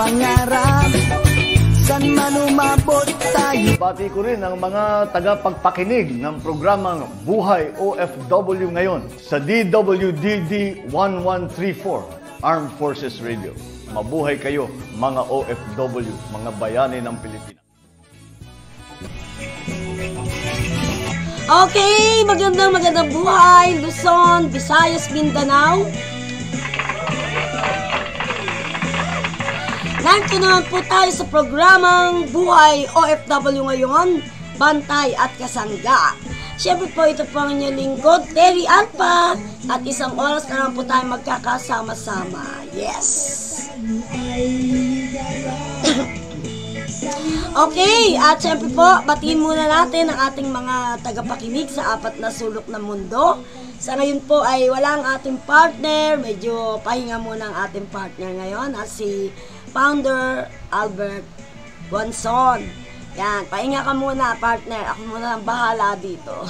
pangarap, san man umabot tayo. Pati ko rin ang mga tagapagpakinig ng programang Buhay OFW ngayon sa DWDD 1134 Armed Forces Radio. Mabuhay kayo mga OFW, mga bayani ng Pilipinas. Okay, magandang buhay, Luzon, Visayas, Mindanao. Narito naman po tayo sa programang Buhay OFW ngayon, Bantay at Kasangga. Siyempre po ito po ang inyong lingkod, Terry Alpa, at isang oras na naman po tayo magkakasama-sama. Yes! Okay, at siyempre po, batiin muna natin ang ating mga tagapakinig sa apat na sulok ng mundo. Sa ngayon po ay wala ang ating partner, medyo pahinga muna ang ating partner ngayon, si Founder Albert Bonson. Yan, pahinga ka muna partner, ako muna ang bahala dito.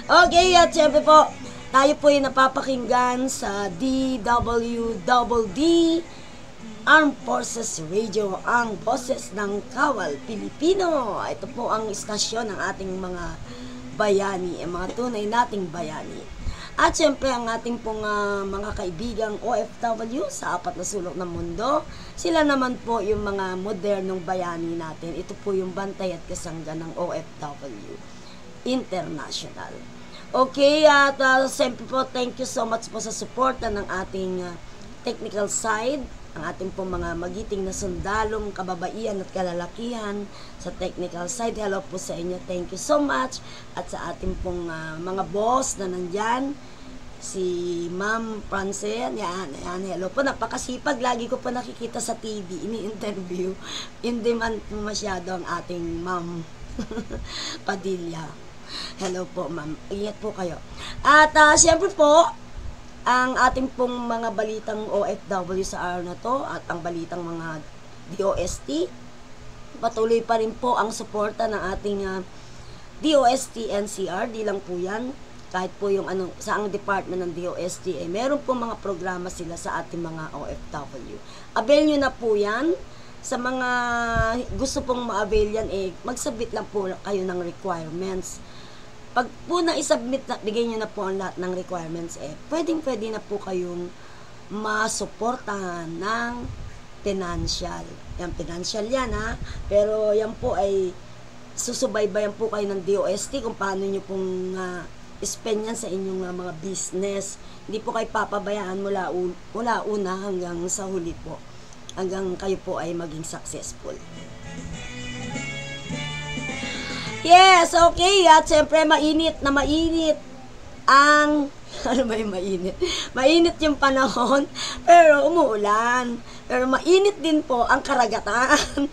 Okay, at siyempre po, tayo po ay napapakinggan sa DWDD Armed Forces Radio, ang boses ng Kawal Pilipino. Ito po ang istasyon ng ating mga bayani, ang mga tunay nating bayani. At syempre ang ating pong mga kaibigang OFW sa apat na sulok ng mundo, sila naman po yung mga modernong bayani natin. Ito po yung Bantay at Kasangga ng OFW International. Okay, at syempre po, thank you so much po sa suporta ng ating technical side, ang ating pong mga magiting na sundalong kababaihan at kalalakihan sa technical side. Hello po sa inyo, thank you so much. At sa ating pong mga boss na nandyan, si Ma'am Francine, yan, hello po, napakasipag, lagi ko po nakikita sa TV, ini-interview, hindi man masyado ang ating Ma'am Padilla. Hello po ma'am, ingat po kayo. At siyempre po, ang ating pong mga balitang OFW sa araw na to at ang balitang mga DOST, patuloy pa rin po ang suporta ng ating DOST NCR, di lang po yan, kahit po yung sa ang department ng DOST, meron po mga programa sila sa ating mga OFW. Avail nyo na po yan. Sa mga gusto pong ma-avail yan, magsubmit lang po kayo ng requirements. Pag po na-submit na, bigay nyo na po ang lahat ng requirements, pwede na po kayong masuportahan ng financial. Yan, financial yan ha. Pero yan po ay susubaybayan po kayo ng DOST kung paano nyo pong spend yan sa inyong mga business. Hindi po kayo papabayaan mula una hanggang sa huli po. Hanggang kayo po ay maging successful. Yes, okay. At siyempre mainit ang ano ba yung mainit? Mainit yung panahon, pero umuulan. Pero mainit din po ang karagatan.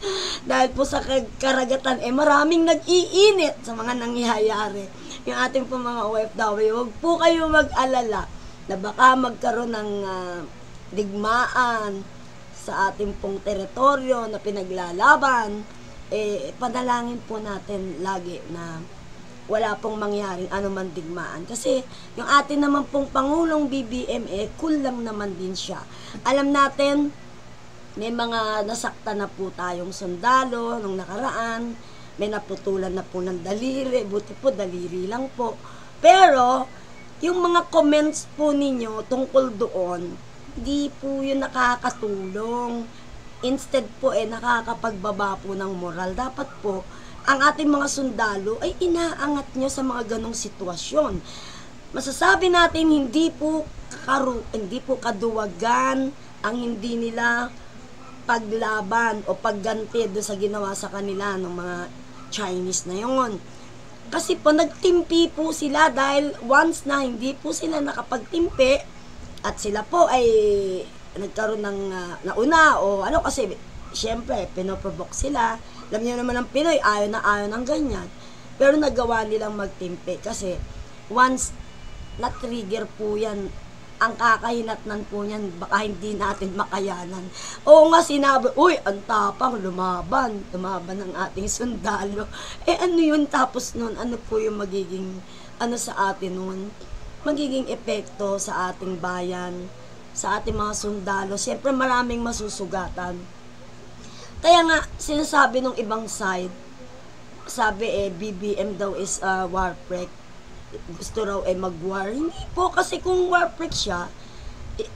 Dahil po sa karagatan, maraming nag-iinit sa mga nangyayari. Yung ating po mga OFW, huwag po kayo mag-alala na baka magkaroon ng digmaan sa ating pong teritoryo na pinaglalaban. Panalangin po natin lagi na wala pong mangyaring anuman digmaan. Kasi yung atin naman pong Pangulong BBM, cool lang naman din siya. Alam natin, may mga nasakta na po tayong sundalo nung nakaraan, may naputulan na po ng daliri, buti po daliri lang po. Pero, yung mga comments po ninyo tungkol doon, di po yun nakakatulong. Instead po nakakapagbaba po ng moral. Dapat po, ang ating mga sundalo ay inaangat nyo sa mga ganong sitwasyon. Masasabi natin hindi po kaduwagan ang hindi nila paglaban o pagganti doon sa ginawa sa kanila ng mga Chinese na yun. Kasi po nagtimpi po sila dahil once na hindi po sila nakapagtimpi at sila po ay nagkaroon ng nauna o kasi syempre pinoprovoke sila. Alam niyo naman ang Pinoy, ayaw ng ganyan. Pero nagawa nilang magtimpi kasi once na-trigger po yan, ang kakahinatnan po niyan, baka hindi natin makayanan. Oo nga sinabi, uy, ang tapang, lumaban ng ating sundalo. Ano yun tapos nun? Ano po yung magiging, sa atin nun? Magiging epekto sa ating bayan, sa ating mga sundalo. Siyempre maraming masusugatan. Kaya nga, sinasabi ng ibang side, sabi BBM daw is war freak. Gusto raw mag-war. Hindi po, kasi kung war freak siya,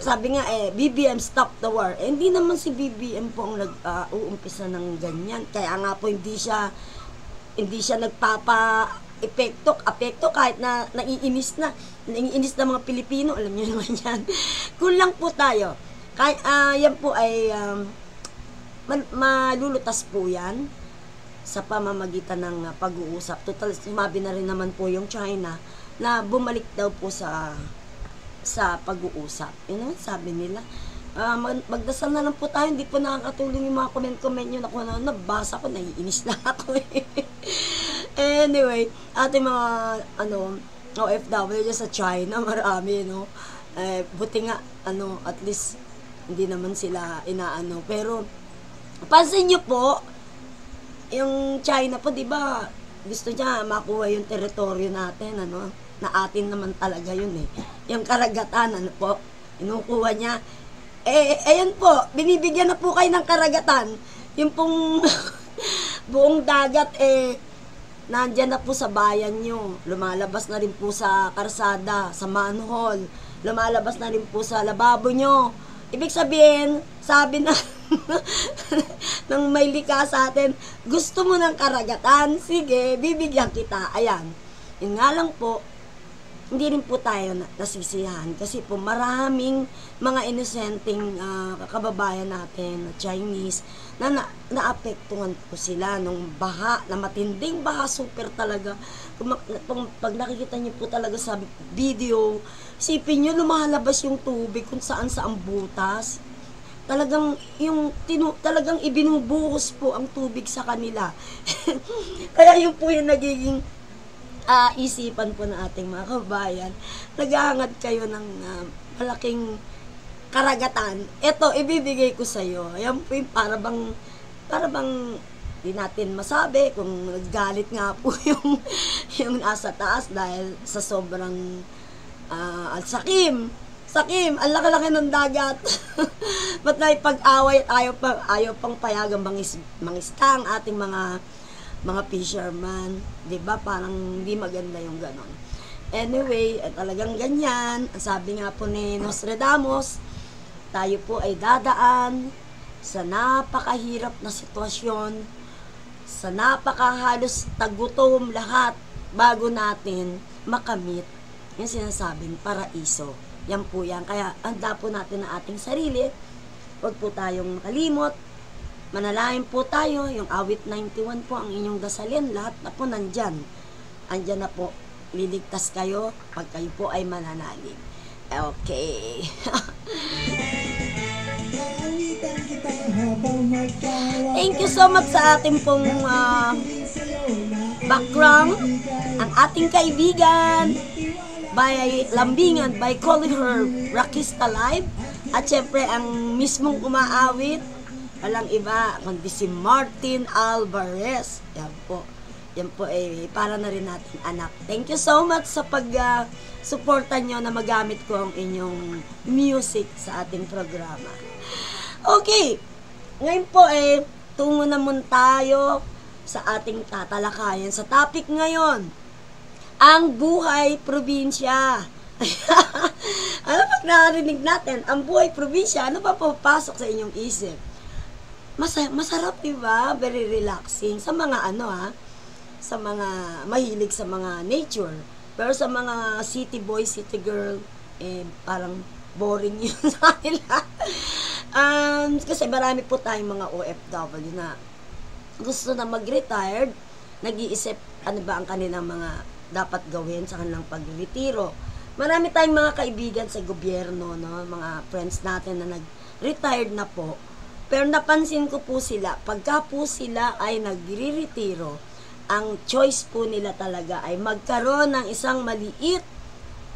sabi nga BBM stop the war. Hindi naman si BBM po ang nag-uumpisa ng ganyan. Kaya nga po hindi siya apekto kahit na naiinis na mga Pilipino, alam niyo naman yan. Kulang po tayo. Kahit yan po ay malulutas po yan sa pamamagitan ng pag-uusap. Total, sumabi na rin naman po yung China na bumalik daw po sa pag-uusap. Yun naman sabi nila. Magdasal na lang po tayo, hindi po nakakatulong yung mga comment nyo na kung nabasa ko, naiinis na ako Anyway, ating mga OFW dyan sa China, marami, no? Buti nga, at least, hindi naman sila inaano. Pero, pansin nyo po, yung China po, di ba, gusto niya makuha yung teritoryo natin, na atin naman talaga yun Yung karagatan, inukuha niya. Ayan po, binibigyan na po kayo ng karagatan. Yung pong buong dagat, nandyan na po sa bayan nyo. Lumalabas na rin po sa karsada, sa manhole. Lumalabas na rin po sa lababo nyo. Ibig sabihin, sabi na ng may likha sa atin, gusto mo ng karagatan? Sige, bibigyan kita. Ayan. Yun nga lang po, hindi rin po tayo nasisiyahan kasi po maraming mga inosenteng kababayan natin na Chinese na naapektuhan po sila nung baha, na matinding baha, super talaga. Pag nakikita niyo po talaga sa video, isipin niyo lumalabas yung tubig kung saan butas. Talagang talagang ibinubuhos po ang tubig sa kanila. Kaya yun po yung nagiging isipan po ng ating mga kabayan. Naghahangad kayo ng malaking karagatan. Ito, ibibigay ko sa iyo. Ayan po yung para bang di natin masabi kung naggalit nga po yung nasa taas dahil sa sobrang sakim, ang laki-laki ng dagat. Ba't na ipag-away at ayaw pang payagang mangista ang ating mga fisherman, 'di ba? Parang hindi maganda yung ganon. Anyway, talagang ganyan. Ang sabi nga po ni Nostradamus, tayo po ay dadaan sa napakahirap na sitwasyon, sa napakahalos tagutom lahat bago natin makamit yung sinasabing paraiso. Yan po yan. Kaya handa po natin ang ating sarili. Huwag po tayong makalimot. Manalangin po tayo. Yung awit 91 po ang inyong dasalin. Lahat na po nandyan. Andyan na po. Liligtas kayo pag kayo po ay mananalig. Okay. Thank you so much sa ating pong background. Ang ating kaibigan by Lambingan, by calling her Rakista Live. At syempre, ang mismong umaawit, walang iba, kundi si Martin Alvarez. Yan po. Yan po para na rin natin anak. Thank you so much sa pag-suporta nyo na magamit ko ang inyong music sa ating programa. Okay. Ngayon po tungo naman tayo sa ating tatalakayan. Sa topic ngayon, ang buhay probinsya. Ano pag narinig natin, ang buhay probinsya, ano pa papasok sa inyong isip? Masarap, diba? Very relaxing. Sa mga sa mga mahilig sa mga nature. Pero sa mga city boy, city girl, parang boring yun sa kanila. Kasi marami po tayong mga OFW na gusto na mag-retired, nag-iisip ano ba ang kanilang mga dapat gawin sa kanilang pag-retiro. Marami tayong mga kaibigan sa gobyerno, no? Mga friends natin na nag-retired na po. Pero napansin ko po sila, pagka po sila ay nagre-retiro, ang choice po nila talaga ay magkaroon ng isang maliit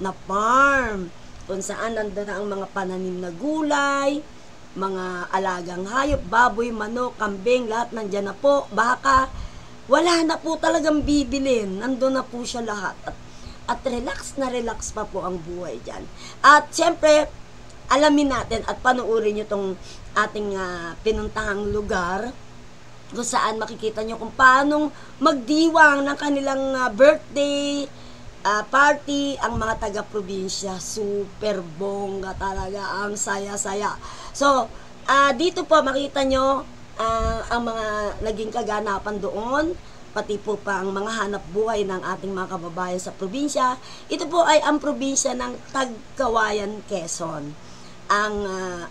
na farm kung saan nandun ang mga pananim na gulay, mga alagang hayop, baboy, manok, kambing, lahat nandyan na po, baka, wala na po talagang bibilin, nandun na po siya lahat, at relax na relax pa po ang buhay dyan. At syempre, alamin natin at panuorin nyo tong ating pinuntahang lugar kung saan makikita nyo kung paano magdiwang ng kanilang birthday party ang mga taga-probinsya. Super bongga talaga, ang saya-saya. So, dito po makita nyo ang mga naging kaganapan doon, pati po pa ang mga hanap buhay ng ating mga kababayan sa probinsya. Ito po ay ang probinsya ng Tagkawayan, Quezon. Ang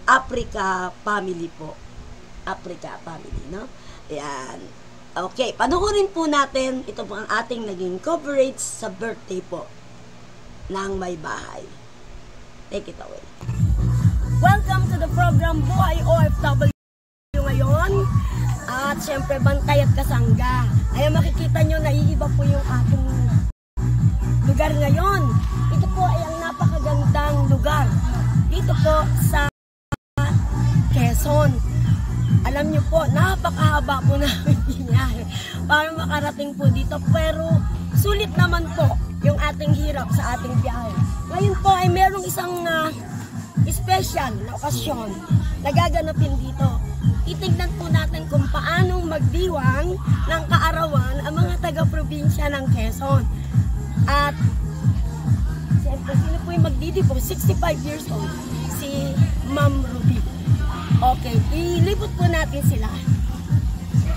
Africa family po. Africa family, no? Ayan. Okay, panoorin po natin, ito po ang ating naging coverage sa birthday po ng May Bahay. Take it away. Welcome to the program Buhay OFW ngayon. At syempre, bantay at kasangga. Ayan, makikita nyo, naiiba po yung ating lugar ngayon. Ito po ay ang napakagandang lugar. Dito po sa Quezon. Alam nyo po, napakahaba po namin biniyahe para makarating po dito. Pero sulit naman po yung ating hirap sa ating biyahe. Ngayon po ay merong isang special na okasyon na gaganapin dito. Itignan po natin kung paanong magdiwang ng kaarawan ang mga taga-probinsya ng Quezon. At siyempre, sino po yung magdidibo? 65 years old, si Ma'am Ruby. Okay, ilipot po natin sila.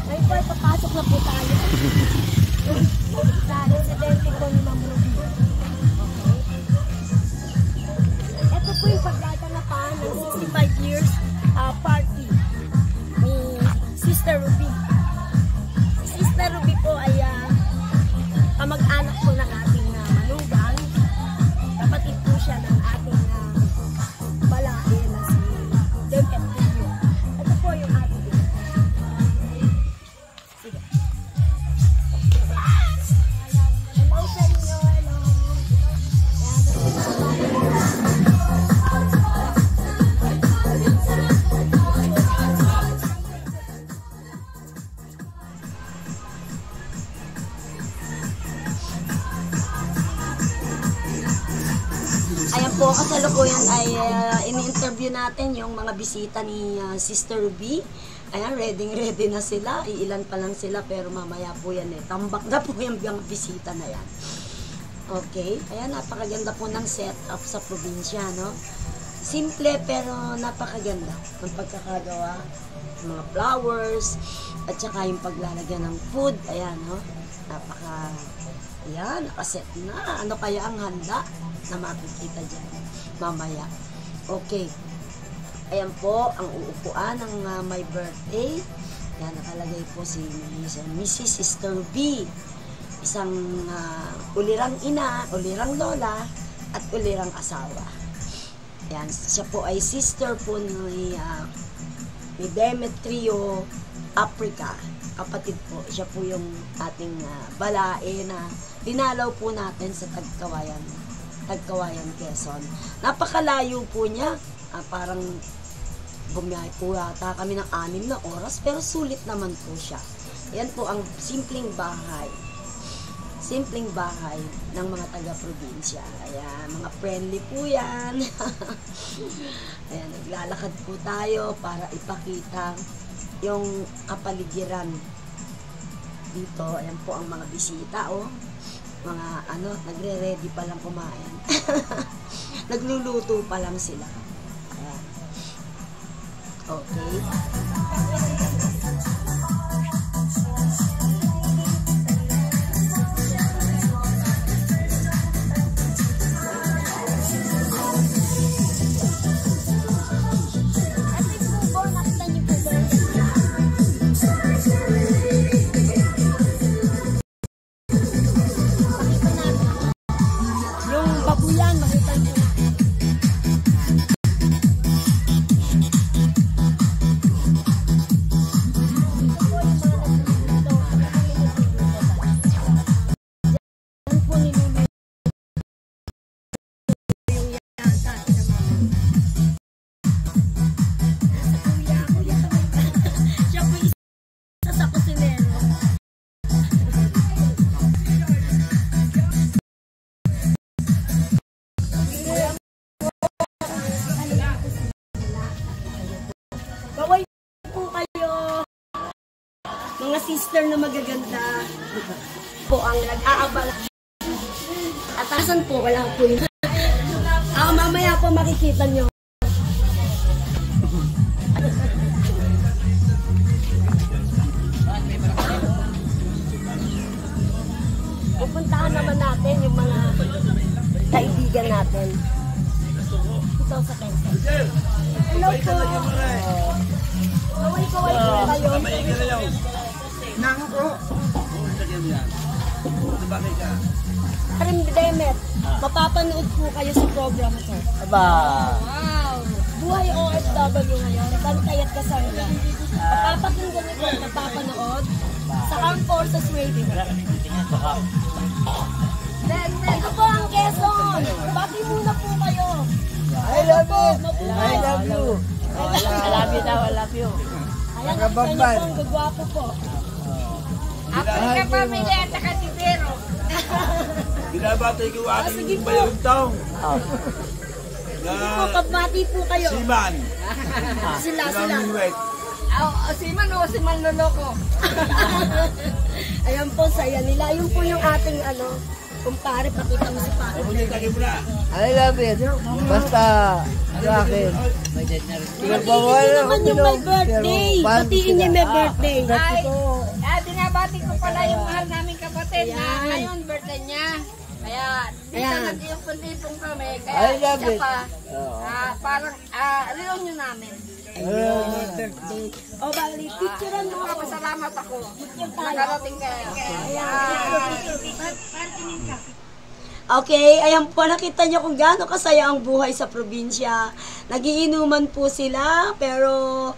Ngayon po ay papasok na po tayo sa residente po ni Ma'am Ruby. Okay. Ito po yung pagdadanapan ng 65 years party ni Sister Ruby. Si Sister Ruby po ay kamag-anak po ng ating manugang. Kapatid po siya ng ating balae na si Dempet. Ito po yung ating sige. Hello sa inyo, hello. Ayan po, kasalukuyan ay ini-interview natin yung mga bisita ni Sister Ruby. Ayan, ready na sila. Iilan pa lang sila pero mamaya po yan tambak na po yung bisita na yan. Okay, ayan, napakaganda po ng setup sa probinsya, no? Simple pero napakaganda ng pagkakagawa. Mga flowers at saka yung paglalagyan ng food. Ayan, no? Ayan, nakaset na. Ano kaya ang handa na makikita dyan mamaya. Okay. Ayan po, ang uupuan ng my birthday. Ayan, nakalagay po si Mrs. Sister B. Isang ulirang ina, ulirang lola, at ulirang asawa. Ayan, siya po ay sister po ni Demetrio Africa. Kapatid po, siya po yung ating balae na dinalaw po natin sa Tagkawayan, Quezon. Napakalayo po niya. Parang bumiyahe po yata kami ng 6 na oras, pero sulit naman po siya. Yan po ang simpleng bahay. Simpleng bahay ng mga taga-probinsya. Ayan, mga friendly po yan. Ayan, naglalakad po tayo para ipakita yung kapaligiran dito. Ayan po ang mga bisita, oh. Mga nagre-ready pa lang kumain. Nagluluto pa lang sila. Ayan. Okay. mga sister na magaganda po ang nag-aabala. At asan po? Wala po yun. Mamaya po makikita nyo. Pupuntahan naman natin yung mga kaibigan natin. Ito sa Quezon. Hello po. Kaway-kaway po kayo. Nako po. Karim Demet, mapapanood po kayo sa program ko. Aba. Wow! Buhay OFW ngayon, Bantay at Kasangga. Mapapakinggan niyo po, mapapanood sa Armed Forces Radio. Then, ito po ang Quezon. Bati muna po kayo. I love you. Mabuhay. I love you. I love you daw, I love you. Ayan, nakita niyo po, ang gagwapo po. Africa Pamilya at saka si Pero. Binabati ko aking sige po. bayong taong Sige po, kabati po kayo. Siman. Sila. Siman. Si Man o si Manloloko. Ayan po, saya nila. Yun po yung ating kumpare, pakita mo si pare. I love you. Basta sa akin. Pinagbawalan ako Naman yung my birthday. Batiin niya may birthday. Ay, binabati ko pala yung mahal naming kapatid na Ayan. ngayon birthday niya. Kaya dito Ayan. nag-iumpun-ipon kami. I Kaya love siya it. pa, parang reunion namin. Ayun, my birthday. O, bali, picturean mo ako. Salamat ako. Picture tayo. Nakarating kayo. Okay, ayan po, nakita niyo kung gaano kasaya ang buhay sa probinsya. Nagiinuman po sila, pero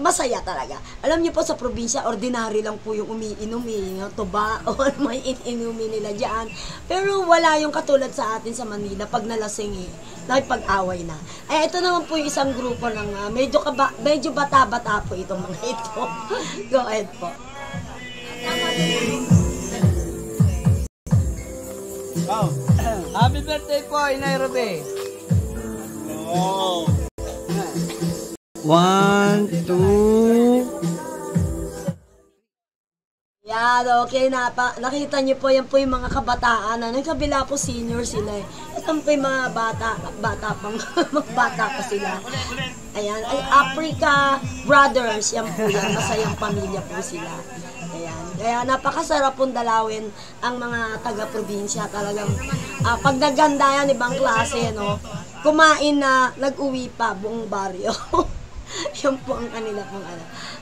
masaya talaga. Alam niyo po sa probinsya, ordinary lang po yung umiinom tuba o may inumin nila dyan. Pero wala yung katulad sa atin sa Manila pag nalasing nakipag-away na. Ay, ito naman po yung isang grupo ng medyo bata-bata po itong mga ito. Go ahead po. Oh. Happy birthday po, Inay Ruby. Oh. 1, 2. Yan, okay na. Nakita niyo po, yan po yung mga kabataan. Yung kabila po senior sila. Ito po yung mga bata pang bata pa sila. Ayan, ay Africa Brothers, yan po yan. Masayang pamilya po sila. Ayan. Kaya napakasarap pong dalawin ang mga taga-probinsya. Talagang pag naganda yan, ibang klase, no? Kumain na, nag-uwi pa, buong baryo. Yan po ang kanila pong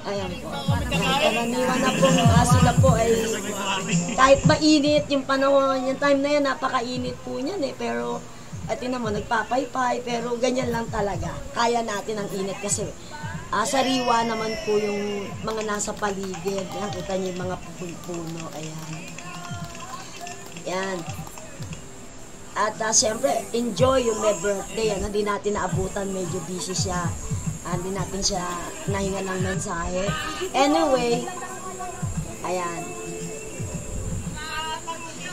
ayan po. Karaniwan na po sila po ay kahit mainit yung panahon, yung time na yan, napakainit po niyan pero tinan mo, nagpapaypay, pero ganyan lang talaga. Kaya natin ang init kasi sariwa naman po yung mga nasa paligid. Yan, kita niyo yung mga puno. Ayan. Yan. At siyempre, enjoy yung may birthday. Hindi natin naabutan, medyo busy siya. Hindi natin siya nahinga ng mensahe. Anyway, ayan.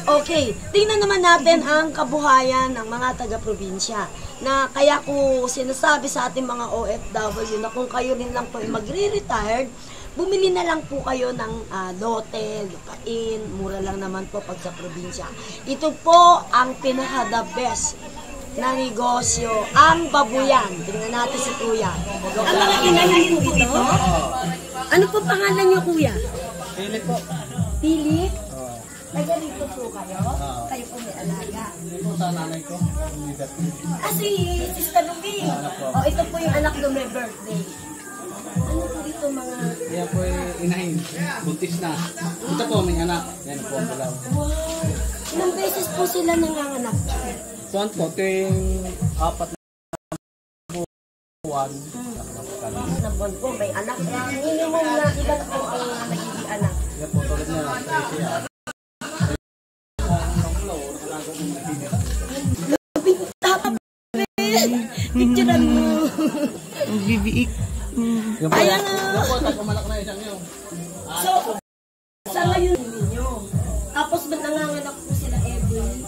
Okay, tingnan naman natin ang kabuhayan ng mga taga-probinsya. Na kaya ko sinasabi sa ating mga OFW na kung kayo rin lang po magre-retired, bumili na lang po kayo ng lote, lupain, mura lang naman po pag sa probinsya. Ito po ang pinaka-the best na negosyo, ang babuyan. Tingnan natin si Kuya. Ang mga inahin po ito? Ano po pangalan niyo, Kuya? Philip po. Philip? Taga-rito po kayo? Kayo po may alaga? Ito sa nanay ko. Si Sister Ruby. Ito po yung anak do may birthday. Ano po ito mga... Yan po inahin. Buntis na. Ito po may anak. Yan po ang bulaw. Wow! Ilang beses po sila nanganganak? Tuwan po, ito yung 4 na buwan. Na buwan po, may anak. Minimum na ilan po ang nagiging anak. Yan po, tulad na. Siya. Picturean mo. Ang bibiik. Ayan Yan po, tagkamalak na isang yun. So, sa ngayon ninyo. Tapos ba't nanganganak po sila every?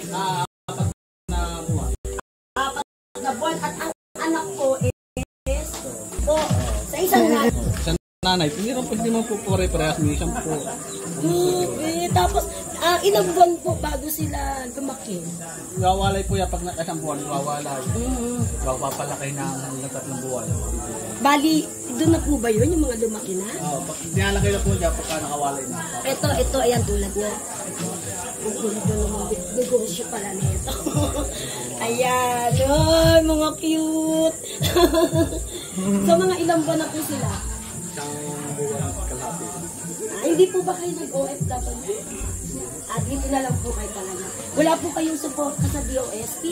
4 na buwan. 4 na buwan. At ang anak ko is po, sa isang nanay. Hindi mo po pare-parehas. May 10. Tapos, ilang buwan po bago sila lumaki? Wawalay po yan pag nakasang buwan. Wawalay. Papalaki na ng 3 buwan. Bali, doon na po ba yun, yung mga lumaki na? Oo, pag nilalagay na po dyan pagka nakawalay na. Ito, ayan tulad niya. Ang gulo naman, negosyo pala nito. Ayan, ay, mga cute. So, mga ilang buwan na po sila? Isang buwan kalahati. Hindi po ba kayo nag-OFW? Dito na lang po kayo talaga. Wala po kayong support sa DOST?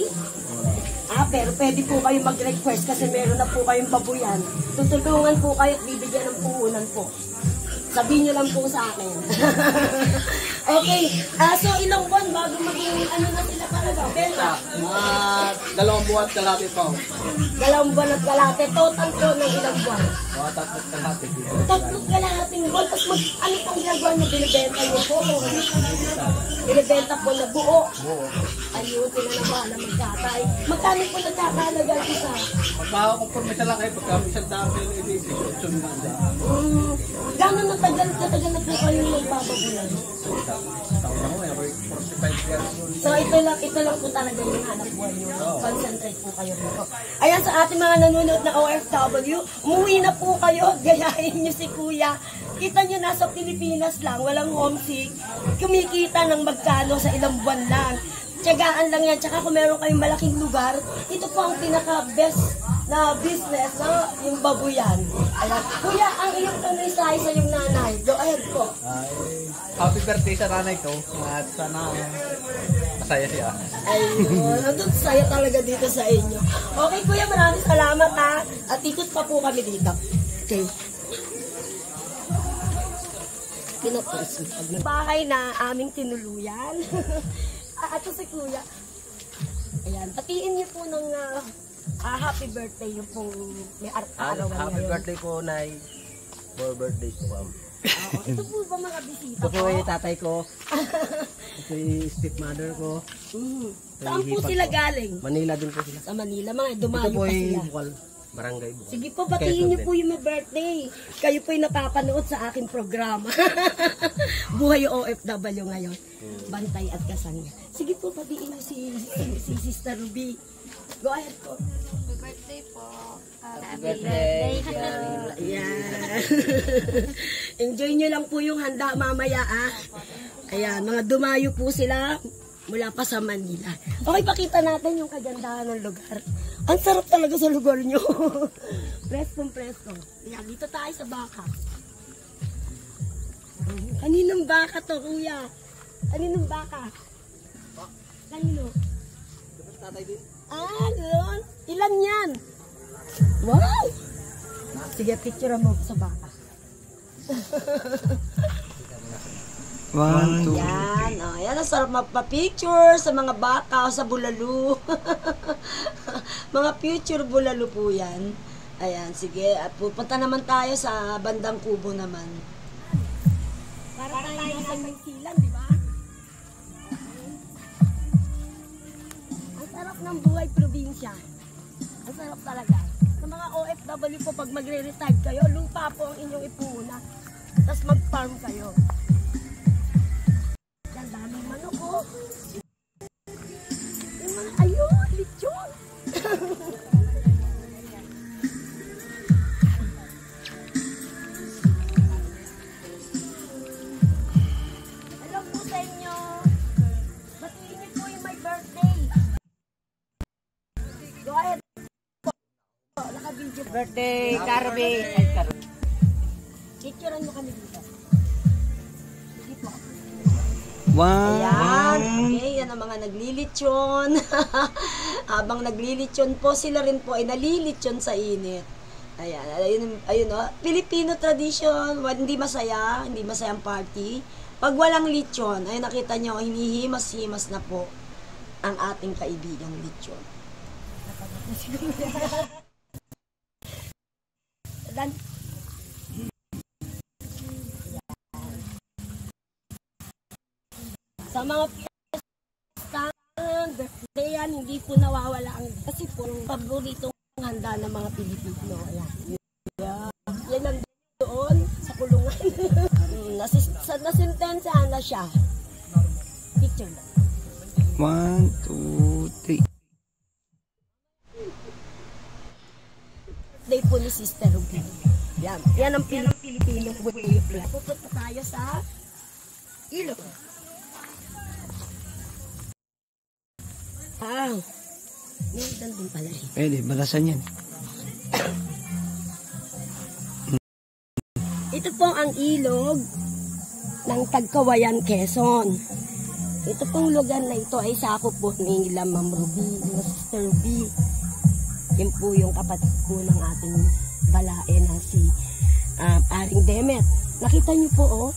Pero pwede po kayo mag-request kasi meron na po kayong babuyan. Tutulungan po kayo at bibigyan ng puhunan po. Sabihin nyo lang po sa akin. Okay. So, ilang buwan bago maging ano na sila talaga? Benta? Mga 2 buwan kalahati po. 2 buwan at kalahati. Total po ng ilang buwan? Mga 3 kalahati. 3 kalahating buwan. Tapos ano pong ginagawa nyo? Binibenta nyo po? Binibenta po na buo? Ayun, sila na ba na magkatay? Magkano po nagkakalaga isa? Magkakakompromisa lang kayo pagka isang dami yung edisyon na dyan. Gano'n natagal na po kayo magbababulan? Taon na ko, 45 years. So ito lang po talaga yung hanap buhay nyo. Concentrate po kayo rito. Ayan sa ating mga nanonood na OFW, umuwi na po kayo, gayahin nyo si Kuya. Kita nyo nasa Pilipinas lang, walang homesick. Kumikita ng magkano sa ilang buwan lang. Tiyagaan lang yan. Tsaka kung meron kayong malaking lugar, ito po ang pinaka-best na business na yung babuyan. Ayan. Kuya, ang iyong tanay sa yung nanay. Go ahead po. Happy birthday sa nanay ko at sana masaya siya. Ayun, nandun saya talaga dito sa inyo. Okay kuya, maraming salamat ha. At ikot pa po kami dito. Okay. Bahay na aming tinuluyan. Ito si kuya. Ayan, patiin niyo po ng happy birthday yung pong may arawan ngayon. Happy birthday po, Nay. More birthdays po, ma'am. Ito po ba mga bisita Ito po yung tatay ko. Ito yung stepmother ko. Saan po sila galing? Manila din po sila. Sa Manila, mga Ito dumayo po pa yung sila. Bukal. Barangay Bukal. Sige po, batiin niyo po yung may birthday. Kayo po yung napapanood sa aking programa. Buhay OFW ngayon. Bantay at kasangga. Sige po, batiin niyo si Sister Ruby. Go ahead po. Happy birthday po. Happy birthday. Ayan. Enjoy nyo lang po yung handa mamaya ah. Ayan, mga dumayo po sila mula pa sa Manila. Okay, pakita natin yung kagandahan ng lugar. Ang sarap talaga sa lugar nyo. Preskong presko. Ayan, dito tayo sa baka. Kaninong baka to, kuya? Kaninong baka? Kanino? Doon. Ilan yan? Wow! Sige, picture mo sa baka. Yan. Yan ang sarap magpa-picture sa mga baka o sa bulalo. Mga future bulalo po yan. Ayan, sige. At pupunta naman tayo sa bandang Kubo naman. Para tayo nasa Maysilan, di ba? Ang sarap ng buhay probinsya. Ang sarap talaga. Sa mga OFW po, pag magre-retire kayo, lupa po ang inyong ipuna. Tapos mag-farm kayo. Ang daming manok ko. Ayun, lechon. Hello po sa inyo. Batiin niyo po yung my birthday. Go ahead. Naka-video. Birthday, Carby. Picturean mo kami dito. Sige po. Wow. Ayan. Okay, yan ang mga naglilitsyon. Habang naglilitsyon po, sila rin po ay nalilitsyon sa init. Ayan, ayun o. Filipino tradition, hindi masayang party. Pag walang litsyon, ay nakita nyo, hinihimas-himas na po ang ating kaibigang litsyon. Dan sa mga fiesta, birthday yan, hindi po nawawala ang kasi po yung paboritong handa ng mga Pilipino. Ayan. Yan ang doon. Nasintensyahan na siya. Picture na. 1, 2, 3. Day po ni Sister Ruby. Yan ang Pilipino way of life. Pupunta tayo sa ilog. Meron din pala rin. Pwede, balasan yan. Ito po ang ilog ng Tagkawayan, Quezon. Ito pong lugar na ito ay sakop po ni Ma'am Ruby, ni Sister Ruby. Yan po yung kapatid po ng ating balae na si Aring Demet. Nakita niyo po, oh,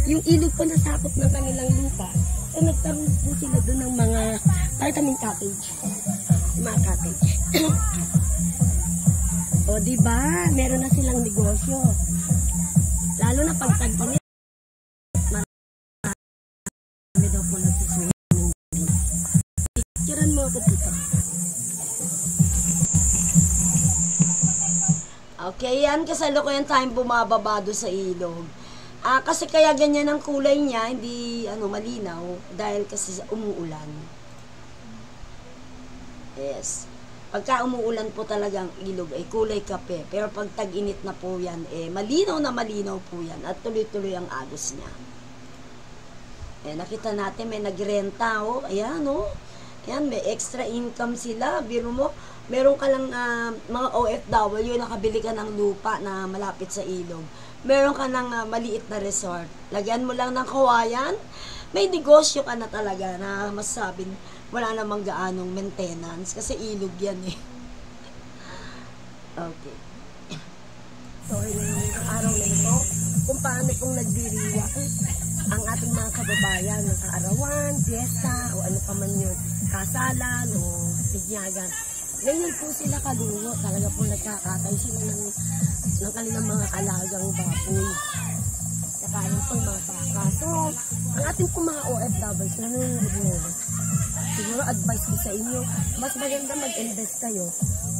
yung ilog po na sakop ng kanilang lupa, ay nagkaroon po sila doon ng mga vitamin cottage. Mga cottage. O, diba? Meron na silang negosyo. Lalo na pag tag-init, marami daw po nagsiswimming. Picturean mo ako dito. Okay, yan kasalukuyan tayong bumababa doon sa ilog. Kasi kaya ganyan ang kulay niya, hindi malinaw, dahil kasi umuulan. Yes. Pagka umuulan po talagang ilog ay kulay kape. Pero pag tag-init na po yan, malinaw na malinaw po yan. At tuloy-tuloy ang agos niya. Nakita natin may nagrenta, oh. Ayan, oh. Ayan, may extra income sila. Biro mo, meron ka lang mga OFW, nakabili ka ng lupa na malapit sa ilog. Meron ka ng maliit na resort. Lagyan mo lang ng kawayan. May negosyo ka na talaga na masasabing wala namang gaanong maintenance kasi ilog yan eh. Okay. So, yung araw na ito, kung paano pong nagdiriwa ang ating mga kababayan ng kaarawan, fiesta, o ano pa man yun, kasalan, o tigyagan. Ganyan po sila kalungo. Talaga po nagkakatay sila ng kanilang mga alagang baboy. Kakain po mga baka. So, ang ating po mga OFWs na nanonood, siguro advice ko sa inyo, mas maganda mag-invest kayo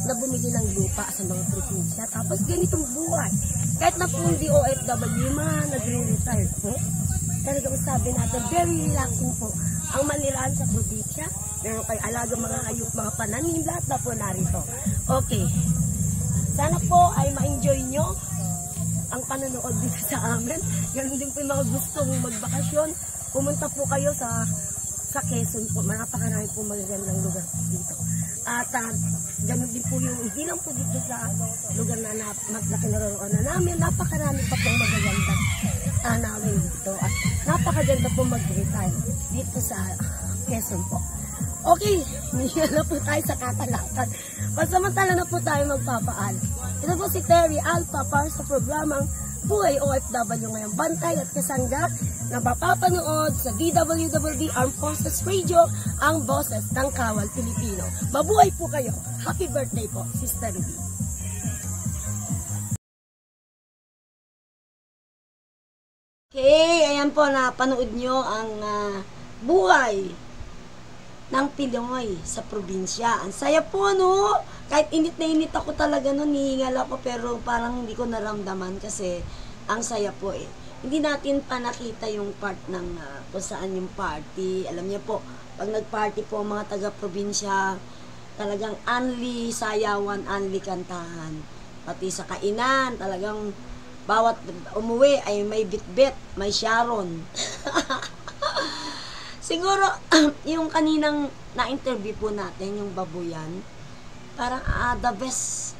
na bumili ng lupa sa mga probinsya. Tapos ganitong buhay. Kahit na po hindi OFW, mga nagre-retire po. Talagang sabi natin, very relaxing po ang manilaan sa probinsya. Meron kayo alaga mga hayop, mga pananim, lahat na po narito. Okay. Sana po ay ma-enjoy nyo ang panonood dito sa amin. Ganun din po yung mga gustong magbakasyon. Pumunta po kayo sa Quezon po. Napakarami po magagandang lugar dito. At ganun din po yung, hindi lang po dito sa lugar na kinaroroonan na namin. Napakarami pa pong magagandang namin dito. At napakaganda po mag-retire dito sa Quezon po. Okay, hindi na po tayo sa kakalakad. Pansamantala na po tayo magpapaalam. Ito po si Terry Alpha para sa programang Buhay OFW ngayong bantay at kasangga na mapapanood sa DWWD Armed Forces Radio, ang boses ng Kawal Pilipino. Mabuhay po kayo. Happy birthday po, Sister Ruby. Okay, ayan po, napanood nyo ang buhay ng Pinoy sa probinsya. Ang saya po, no? Kahit init na init ako talaga noon, hihingal ako, pero parang hindi ko naramdaman kasi ang saya po eh. Hindi natin pa nakita yung part ng kung saan yung party. Alam niyo po, pag nag-party po ang mga taga-probinsya, talagang anli sayawan, anli kantahan. Pati sa kainan, talagang bawat umuwi ay may bit-bit, may Sharon. Siguro, yung kaninang na-interview po natin, yung babuyan, parang the best,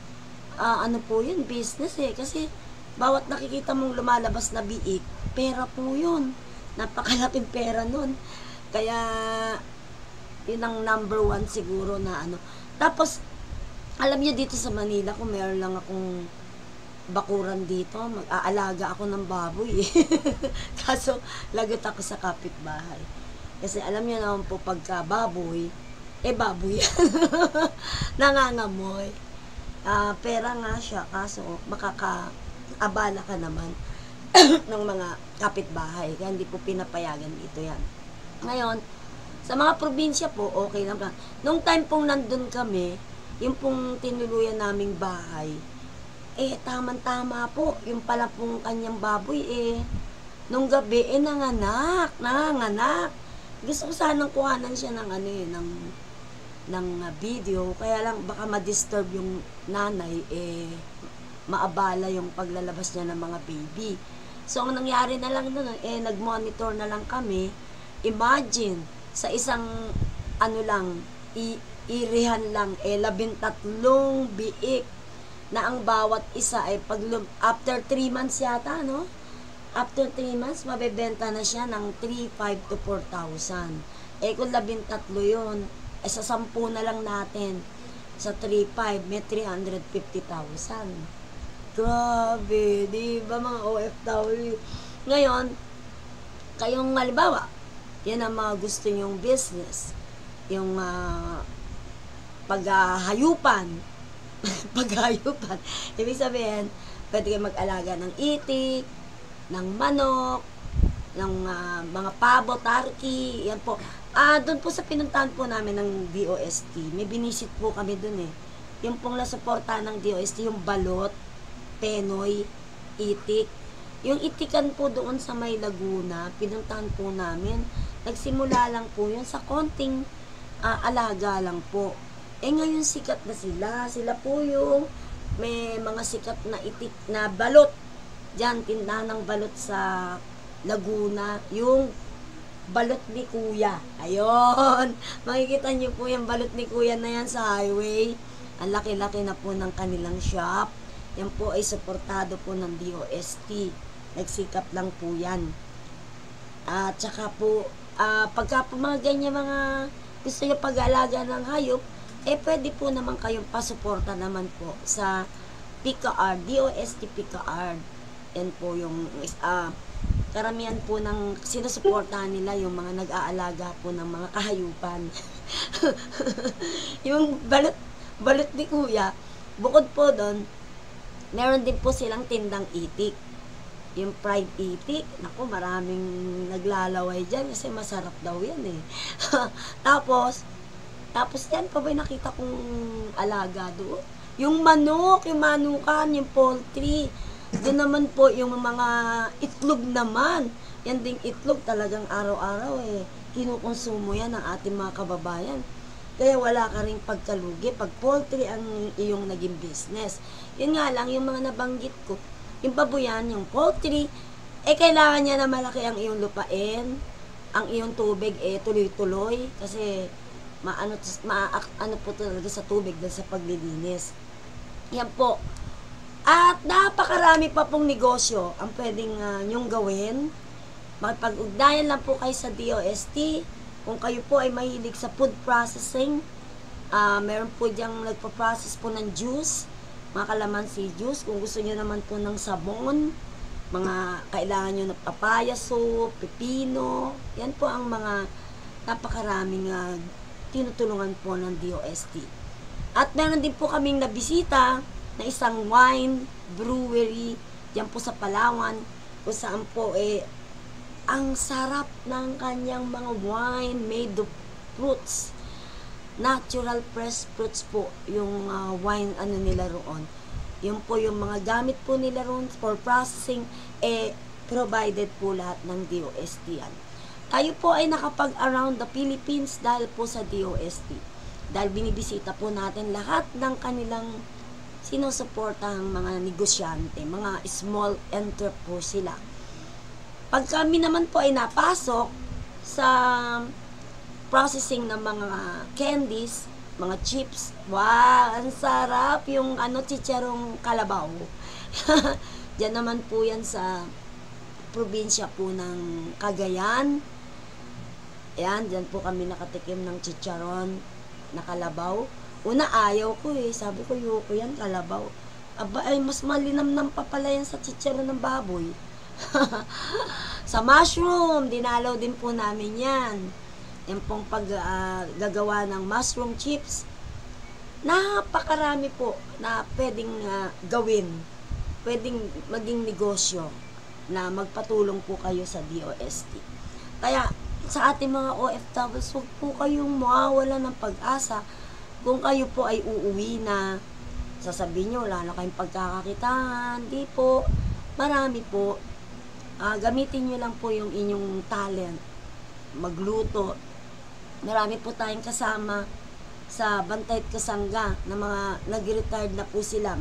ano po yun, business eh. Kasi, bawat nakikita mong lumalabas na biik, pera po yun. Napakalaking pera nun. Kaya, yun ang number one siguro na ano. Tapos, alam niyo dito sa Manila, kung meron lang akong bakuran dito, mag-aalaga ako ng baboy eh. Kaso, lagot ako sa kapitbahay. Kasi alam niyo naman po, pagka baboy, baboy yan. Nangangamoy. Pera nga siya, kaso makakaabala ka naman ng mga kapitbahay. Kaya hindi po pinapayagan dito yan. Ngayon, sa mga probinsya po, okay lang. Nung time pong nandun kami, yung pong tinuluyan naming bahay, Tama-tama po, yung pala pong kanyang baboy nung gabi nanganak. Gusto ko sanang kuhanan siya ng video, kaya lang baka ma-disturb yung nanay, maabala yung paglalabas niya ng mga baby. So, ang nangyari na lang doon, nag-monitor na lang kami. Imagine, sa isang, irihan lang, 13 biik, na ang bawat isa ay after 3 months yata, no? After 3 months, mabebenta na siya ng 3,500 to 4,000. Kung 13 yun, sa 10 na lang natin, sa 3,500, may 350,000. Grabe, di ba mga OFW? Ngayon, kayong halimbawa, yan ang mga gusto nyong business. Yung paghahayupan. Paghayupan. Ibig sabihin, pwede kayo mag-alaga ng itik, ng manok, ng mga pabo, turkey, yan po. Doon po sa pinuntahan po namin ng DOST, may binisit po kami doon Yung pong nasuporta ng DOST, yung balot, penoy, itik. Yung itikan po doon sa May Laguna, pinuntahan po namin. Nagsimula lang po yun sa konting alaga lang po. Ngayon sikat na sila. Sila po yung may mga sikat na itik na balot. Diyan, tindahan ng balot sa Laguna. Yung balot ni Kuya. Ayun. Makikita niyo po yung balot ni Kuya na yan sa highway. Ang laki-laki na po ng kanilang shop. Yan po ay suportado po ng DOST. Nagsikap lang po yan. At saka po, pagka po mga ganyan mga gusto nyo pag-alaga ng hayop, pwede po naman kayong pasuporta naman po sa PICAARD, DOST PICAARD. Yan po yung karamihan po ng sinusuportahan nila yung mga nag-aalaga po ng mga kahayupan. Yung balot ni Kuya, bukod po doon, meron din po silang tindang itik. Yung fried itik, naku, maraming naglalaway dyan kasi masarap daw yan Tapos yan pa ba nakita kong alaga doon? Yung manok, yung manukan, yung poultry. Doon naman po yung mga itlog naman. Yan ding itlog talagang araw-araw kinukonsumo yan ng ating mga kababayan. Kaya wala ka ring pagkalugi pag poultry ang iyong naging business. Yun nga lang, yung mga nabanggit ko, yung babuyan, yung poultry, kailangan niya na malaki ang iyong lupain, ang iyong tubig tuloy-tuloy, kasi maano po talaga sa tubig dahil sa paglilinis. Yan po. At napakarami pa pong negosyo ang pwedeng nyong gawin. Makipag-ugnayan lang po kayo sa DOST. Kung kayo po ay mahilig sa food processing, meron po diyang nagpa-process po ng juice, mga kalamansi juice. Kung gusto nyo naman po ng sabon, mga kailangan nyo ng papaya soup, pepino, yan po ang mga napakaraming tinutulungan po ng DOST. At meron din po kaming nabisita na isang wine brewery diyan po sa Palawan, kung saan po ang sarap ng kanyang mga wine made of fruits. Natural fresh fruits po yung wine nila roon. Yun po yung mga gamit po nila roon for processing, provided po lahat ng DOST yan. Tayo po ay nakapag-around the Philippines dahil po sa DOST. Dahil binibisita po natin lahat ng kanilang sinusuportahang mga negosyante, mga small entrepreneurs sila. Pag kami naman po ay napasok sa processing ng mga candies, mga chips, wow, ang sarap yung chicharong kalabaw. Diyan naman po yan sa probinsya po ng Cagayan. Ayan, dyan po kami nakatikim ng chicharon na kalabaw. Una, ayaw ko sabi ko, yoko yan, kalabaw. Aba, mas malinamnam pa pala yan sa chicharon ng baboy. Sa mushroom, dinalaw din po namin yan. Yan pong paggagawa ng mushroom chips. Napakarami po na pwedeng gawin. Pwedeng maging negosyo na magpatulong po kayo sa DOST. Kaya, sa ating mga OFWs, huwag po kayong mawawala ng pag-asa kung kayo po ay uuwi na sasabihin nyo, wala na kayong pagkakakitaan. Di po, marami po. Gamitin nyo lang po yung inyong talent. Magluto. Marami po tayong kasama sa Bantay at Kasangga na mga nag-retired na po sila.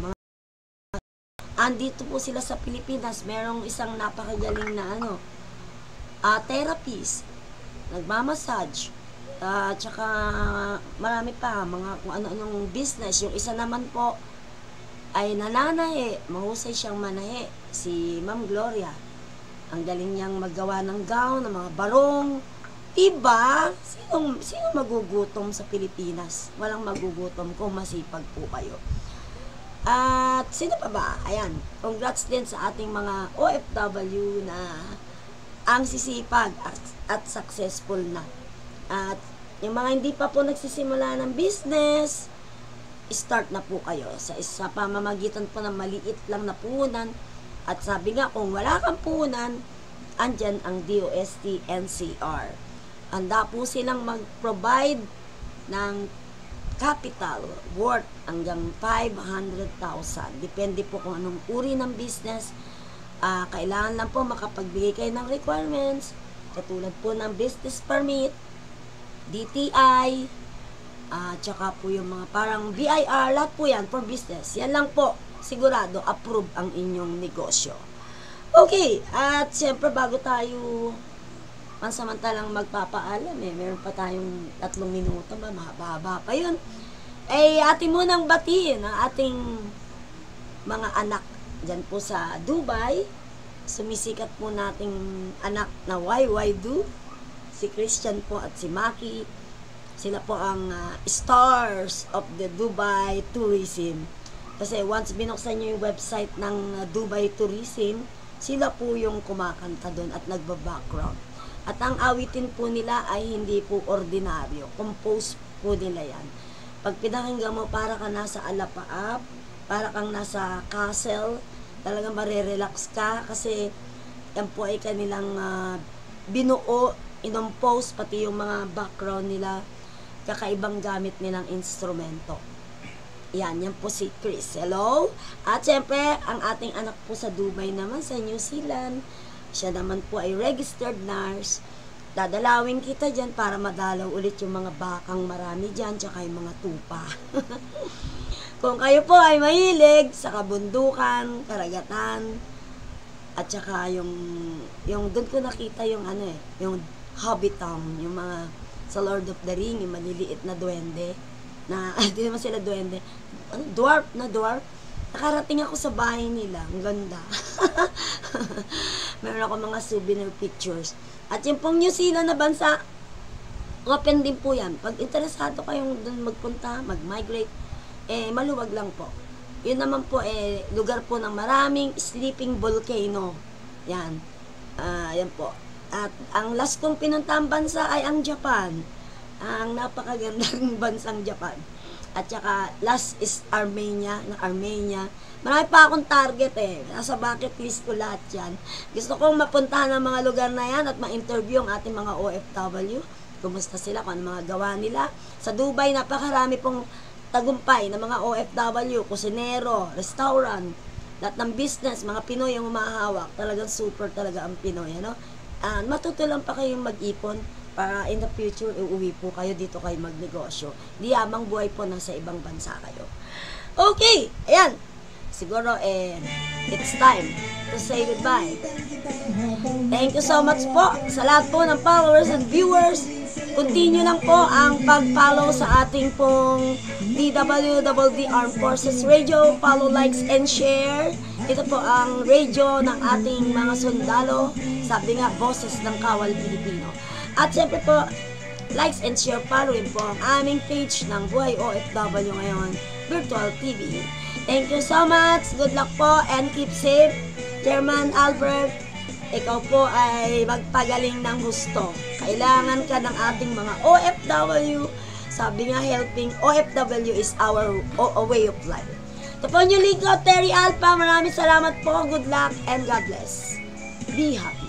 Andito po sila sa Pilipinas. Merong isang napakagaling na therapist. Nagmamassage. Tsaka marami pa mga kung ano-anong business. Yung isa naman po ay nananahe. Mahusay siyang manahe. Si Ma'am Gloria. Ang galing niyang maggawa ng gown, ng mga barong. Diba? Sino magugutom sa Pilipinas? Walang magugutom kung masipag po kayo. At sino pa ba? Ayan, congrats din sa ating mga OFW na ang sisipag at successful na. At yung mga hindi pa po nagsisimula ng business, start na po kayo sa pamamagitan po ng maliit lang na puhunan. At sabi nga, kung wala kang puhunan, andyan ang DOST NCR. Handa po silang mag-provide ng capital worth hanggang 500,000. Depende po kung anong uri ng business. Kailangan lang po makapagbigay kayo ng requirements, katulad po ng business permit, DTI, tsaka po yung mga parang BIR, lahat po yan for business. Yan lang po, sigurado, approve ang inyong negosyo. Okay, at siyempre bago tayo pansamantalang magpapaalam, meron pa tayong 3 minuto ba, mahaba pa yun. Atin munang batiin ang ating mga anak dyan po sa Dubai. Sumisikat po nating anak na YYDU, si Christian po at si Maki. Sila po ang stars of the Dubai Tourism. Kasi once binuksan nyo yung website ng Dubai Tourism, sila po yung kumakanta doon at nagba-background. At ang awitin po nila ay hindi po ordinaryo. Compose po nila yan. Pag pinakinggan mo, para ka nasa Alapaap, para kang nasa castle, talagang marerelax ka kasi yan po ay kanilang binuo, inompose, pati yung mga background nila, kakaibang gamit nilang instrumento. Yan po si Chris. Hello? At syempre, ang ating anak po sa Dubai naman, sa New Zealand, siya naman po ay registered nurse. Dadalawin kita dyan para madalaw ulit yung mga bakang marami dyan, tsaka yung mga tupa. Kung kayo po ay mahilig sa kabundukan, karagatan, at tsaka yung doon ko nakita yung yung Hobbit Town, yung mga sa Lord of the Ring, yung maliliit na duwende, na, hindi naman sila duwende, dwarf. Nakarating ako sa bahay nila. Ang ganda. Meron ako mga souvenir pictures. At yung pong New Zealand na bansa, open din po yan. Pag interesado kayong doon magpunta, mag-migrate, maluwag lang po. Yun naman po, lugar po ng maraming sleeping volcano. Yan. Yan po. At ang last kong pinuntang bansa ay ang Japan. Ang napakagandang bansang Japan. At saka, last is Armenia. Marami pa akong target Nasa bucket list ko lahat yan. Gusto kong mapuntahan ang mga lugar na yan at ma-interview ang ating mga OFW. Kumusta sila, kung ano mga gawa nila. Sa Dubai, napakarami pong tagumpay ng mga OFW, kusinero, restaurant, lahat ng business, mga Pinoy ang umahawak. Talagang super talaga ang Pinoy. Matutulang pa kayong mag-ipon para in the future, uuwi po kayo dito kayo magnegosyo. Di amang buhay po nasa ibang bansa kayo. Okay, ayan. Siguro, it's time to say goodbye. Thank you so much po sa lahat po ng followers and viewers. Continue lang po ang pag-follow sa ating pong DWDD Armed Forces Radio. Follow, likes, and share. Ito po ang radio ng ating mga sundalo. Sabi nga, boses ng Kawal Pilipino. At syempre po, likes and share, followin po ang aming page ng Buhay OFW ngayon, Virtual TV. Thank you so much. Good luck po and keep safe. Chairman Albert, ikaw po ay magpagaling ng gusto. Kailangan ka ng ating mga OFW. Sabi nga, helping OFW is our way of life. Ito po yung lingkod, Terry Alpha. Maraming salamat po. Good luck and God bless. Be happy.